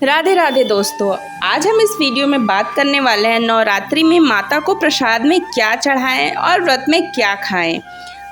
राधे राधे दोस्तों, आज हम इस वीडियो में बात करने वाले हैं नवरात्रि में माता को प्रसाद में क्या चढ़ाएं और व्रत में क्या खाएं।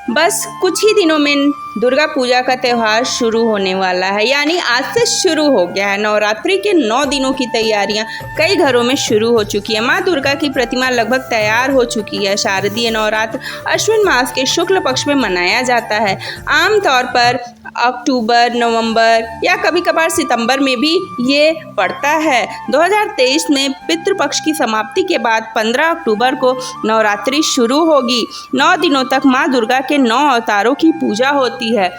बस कुछ ही दिनों में दुर्गा पूजा का त्यौहार शुरू होने वाला है, यानी आज से शुरू हो गया है। नवरात्रि के 9 दिनों की तैयारियां कई घरों में शुरू हो चुकी है। माँ दुर्गा की प्रतिमा लगभग तैयार हो चुकी है। शारदीय नवरात्र अश्विन मास के शुक्ल पक्ष में मनाया जाता है। आमतौर पर अक्टूबर, नवंबर या कभी कभार सितंबर में भी ये पड़ता है। 2023 में पितृपक्ष की समाप्ति के बाद 15 अक्टूबर को नवरात्रि शुरू होगी। 9 दिनों तक माँ दुर्गा के 9 अवतारों की पूजा होती है।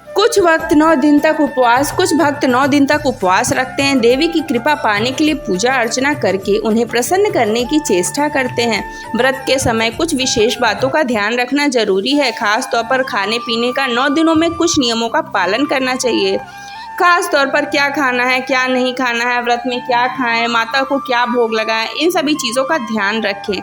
कुछ भक्त 9 दिन तक उपवास रखते हैं। देवी की कृपा पाने के लिए पूजा अर्चना करके उन्हें प्रसन्न करने की चेष्टा करते हैं। व्रत के समय कुछ विशेष बातों का ध्यान रखना जरूरी है। खास तौर पर खाने पीने का 9 दिनों में कुछ नियमों का पालन करना चाहिए। खास तौर पर क्या खाना है, क्या नहीं खाना है, व्रत में क्या खाएं, माता को क्या भोग लगाएं, इन सभी चीज़ों का ध्यान रखें।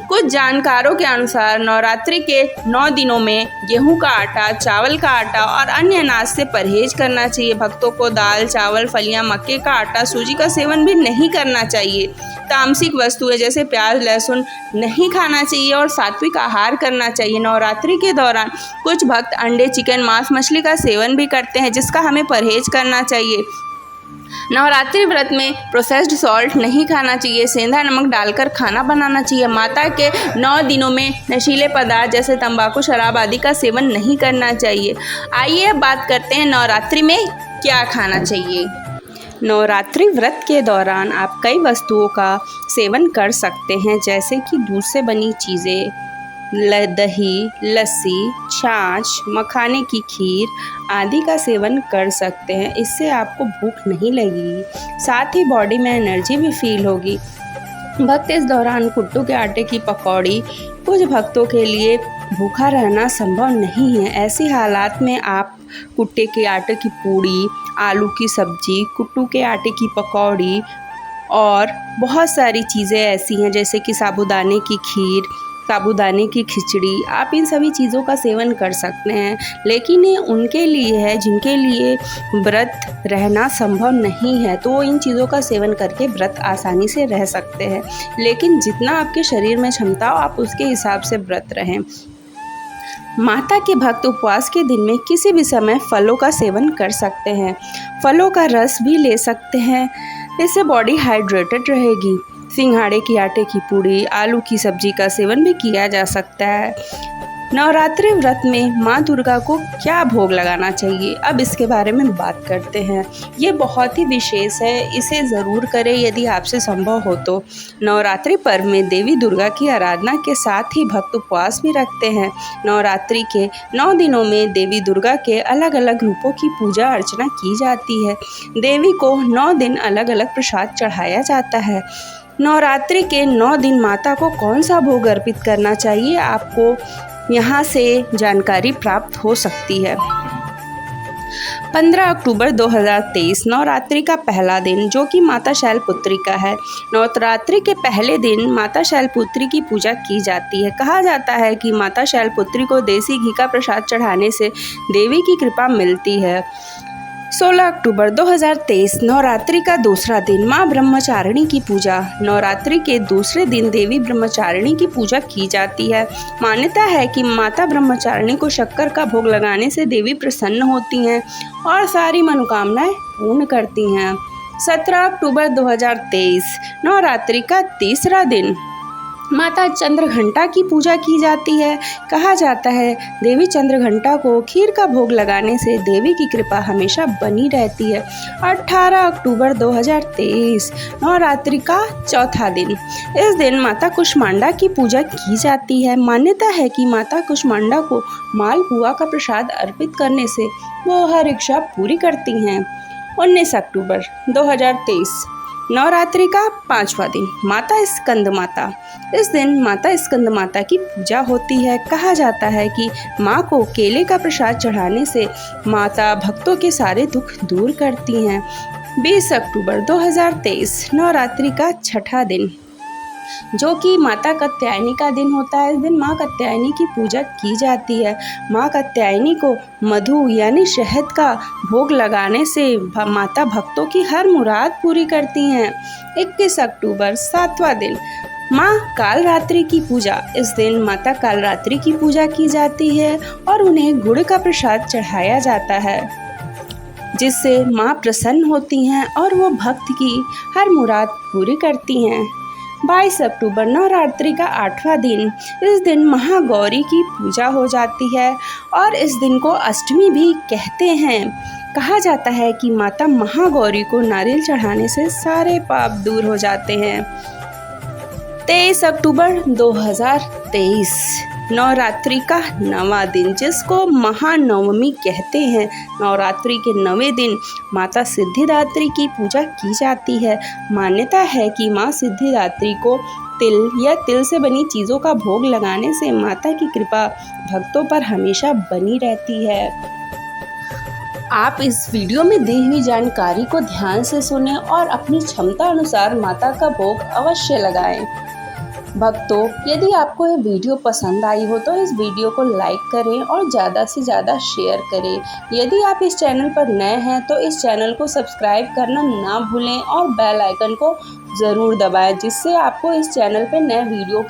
कुछ जानकारों के अनुसार नवरात्रि के 9 दिनों में गेहूं का आटा, चावल का आटा और अन्य अनाज से परहेज करना चाहिए। भक्तों को दाल, चावल, फलियां, मक्के का आटा, सूजी का सेवन भी नहीं करना चाहिए। तामसिक वस्तुएं जैसे प्याज, लहसुन नहीं खाना चाहिए और सात्विक आहार करना चाहिए। नवरात्रि के दौरान कुछ भक्त अंडे, चिकन, मांस, मछली का सेवन भी करते हैं, जिसका हमें परहेज करना चाहिए। नवरात्रि व्रत में प्रोसेस्ड सॉल्ट नहीं खाना चाहिए। सेंधा नमक डालकर खाना बनाना चाहिए। माता के 9 दिनों में नशीले पदार्थ जैसे तंबाकू, शराब आदि का सेवन नहीं करना चाहिए। आइए अब बात करते हैं नवरात्रि में क्या खाना चाहिए। नवरात्रि व्रत के दौरान आप कई वस्तुओं का सेवन कर सकते हैं, जैसे कि दूध से बनी चीज़ें, दही, लस्सी, छाछ, मखाने की खीर आदि का सेवन कर सकते हैं। इससे आपको भूख नहीं लगेगी, साथ ही बॉडी में एनर्जी भी फील होगी। भक्त इस दौरान कुट्टू के आटे की पकौड़ी, कुछ भक्तों के लिए भूखा रहना संभव नहीं है। ऐसी हालात में आप कुट्टे के आटे की पूड़ी, आलू की सब्जी, कुट्टू के आटे की पकौड़ी और बहुत सारी चीज़ें ऐसी हैं जैसे कि साबूदाने की खीर, साबूदाने की खिचड़ी, आप इन सभी चीज़ों का सेवन कर सकते हैं। लेकिन ये उनके लिए है जिनके लिए व्रत रहना संभव नहीं है, तो वो इन चीज़ों का सेवन करके व्रत आसानी से रह सकते हैं। लेकिन जितना आपके शरीर में क्षमता हो, आप उसके हिसाब से व्रत रहें। माता के भक्त उपवास के दिन में किसी भी समय फलों का सेवन कर सकते हैं। फलों का रस भी ले सकते हैं, इससे बॉडी हाइड्रेटेड रहेगी। सिंघाड़े की आटे की पूड़ी, आलू की सब्जी का सेवन भी किया जा सकता है। नवरात्रि व्रत में माँ दुर्गा को क्या भोग लगाना चाहिए, अब इसके बारे में बात करते हैं। ये बहुत ही विशेष है, इसे ज़रूर करें यदि आपसे संभव हो तो। नवरात्रि पर्व में देवी दुर्गा की आराधना के साथ ही भक्त उपवास भी रखते हैं। नवरात्रि के 9 दिनों में देवी दुर्गा के अलग अलग रूपों की पूजा अर्चना की जाती है। देवी को 9 दिन अलग अलग प्रसाद चढ़ाया जाता है। नवरात्रि के 9 दिन माता को कौन सा भोग अर्पित करना चाहिए, आपको यहाँ से जानकारी प्राप्त हो सकती है। 15 अक्टूबर 2023 नवरात्रि का पहला दिन, जो कि माता शैलपुत्री का है। नवरात्रि के पहले दिन माता शैलपुत्री की पूजा की जाती है। कहा जाता है कि माता शैलपुत्री को देसी घी का प्रसाद चढ़ाने से देवी की कृपा मिलती है। 16 अक्टूबर 2023 नवरात्रि का दूसरा दिन, माँ ब्रह्मचारिणी की पूजा। नवरात्रि के दूसरे दिन देवी ब्रह्मचारिणी की पूजा की जाती है। मान्यता है कि माता ब्रह्मचारिणी को शक्कर का भोग लगाने से देवी प्रसन्न होती हैं और सारी मनोकामनाएं पूर्ण करती हैं। 17 अक्टूबर 2023 नवरात्रि का तीसरा दिन, माता चंद्रघंटा की पूजा की जाती है। कहा जाता है देवी चंद्रघंटा को खीर का भोग लगाने से देवी की कृपा हमेशा बनी रहती है। 18 अक्टूबर 2023 नवरात्रि का चौथा दिन, इस दिन माता कुष्मांडा की पूजा की जाती है। मान्यता है कि माता कुष्मांडा को मालपुआ का प्रसाद अर्पित करने से वो हर इच्छा पूरी करती हैं। 19 अक्टूबर 2023 नवरात्रि का 5वां दिन, माता स्कंद माता। इस दिन माता स्कंद माता की पूजा होती है। कहा जाता है कि माँ को केले का प्रसाद चढ़ाने से माता भक्तों के सारे दुख दूर करती हैं। 20 अक्टूबर 2023 नवरात्रि का छठा दिन, जो कि माता कात्यायनी का दिन होता है। इस दिन माँ कात्यायनी की पूजा की जाती है। माँ कात्यायनी को मधु यानी शहद का भोग लगाने से माता भक्तों की हर मुराद पूरी करती हैं। 21 अक्टूबर 7वां दिन माँ कालरात्रि की पूजा। इस दिन माता कालरात्रि की पूजा की जाती है और उन्हें गुड़ का प्रसाद चढ़ाया जाता है, जिससे माँ प्रसन्न होती हैं और वो भक्त की हर मुराद पूरी करती हैं। 22 अक्टूबर नवरात्रि का 8वां दिन। इस दिन महागौरी की पूजा हो जाती है और इस दिन को अष्टमी भी कहते हैं। कहा जाता है कि माता महागौरी को नारियल चढ़ाने से सारे पाप दूर हो जाते हैं। 23 अक्टूबर 2023 नवरात्रि का 9वां दिन, जिसको महानवमी कहते हैं। नवरात्रि के 9वें दिन माता सिद्धिदात्री की पूजा की जाती है। मान्यता है कि माँ सिद्धिदात्री को तिल या तिल से बनी चीज़ों का भोग लगाने से माता की कृपा भक्तों पर हमेशा बनी रहती है। आप इस वीडियो में दी हुई जानकारी को ध्यान से सुनें और अपनी क्षमता अनुसार माता का भोग अवश्य लगाएं। भक्तों, यदि आपको ये वीडियो पसंद आई हो तो इस वीडियो को लाइक करें और ज़्यादा से ज़्यादा शेयर करें। यदि आप इस चैनल पर नए हैं तो इस चैनल को सब्सक्राइब करना ना भूलें और बेल आइकन को ज़रूर दबाएं, जिससे आपको इस चैनल पर नए वीडियो